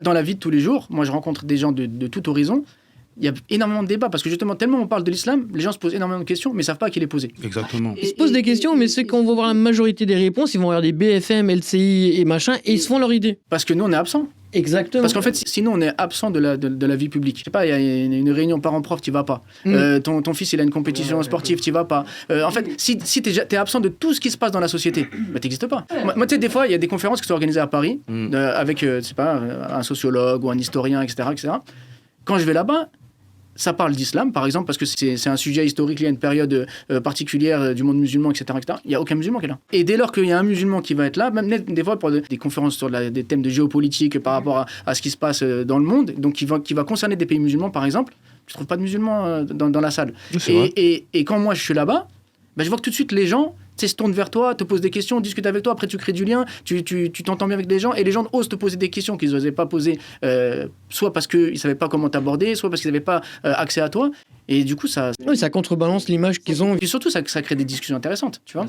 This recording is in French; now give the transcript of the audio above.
Dans la vie de tous les jours, moi je rencontre des gens de tout horizon. Il y a énormément de débats parce que justement, tellement on parle de l'islam, les gens se posent énormément de questions, mais ne savent pas à qui les poser. Exactement. Ils se posent des questions, mais ceux qui vont voir la majorité des réponses, ils vont regarder BFM, LCI et machin, et ils se font leur idée. Parce que nous, on est absents. Exactement. Parce qu'en fait, sinon, on est absent de la vie publique. Je sais pas, il y a une réunion parents-prof, tu vas pas. Ton fils, il a une compétition sportive, tu vas pas. En fait, si t'es absent de tout ce qui se passe dans la société, bah t'existes pas. Moi, tu sais, des fois, il y a des conférences qui sont organisées à Paris, avec, je sais pas, un sociologue ou un historien, etc., etc. Quand je vais là-bas, ça parle d'islam, par exemple, parce que c'est un sujet historique lié à une période particulière du monde musulman, etc., etc. Il n'y a aucun musulman qui est là. Et dès lors qu'il y a un musulman qui va être là, même des fois pour des conférences sur des thèmes de géopolitique par rapport à ce qui se passe dans le monde, donc qui va concerner des pays musulmans, par exemple, je ne trouve pas de musulmans dans la salle. Et quand moi je suis là-bas, bah, je vois que tout de suite les gens se tournent vers toi, te posent des questions, discutent avec toi, après tu crées du lien, tu t'entends bien avec des gens, et les gens osent te poser des questions qu'ils n'osaient pas poser, soit parce qu'ils ne savaient pas comment t'aborder, soit parce qu'ils n'avaient pas accès à toi, et du coup ça... Oui, ça contrebalance l'image qu'ils ont. Et puis surtout ça crée des discussions intéressantes, tu vois.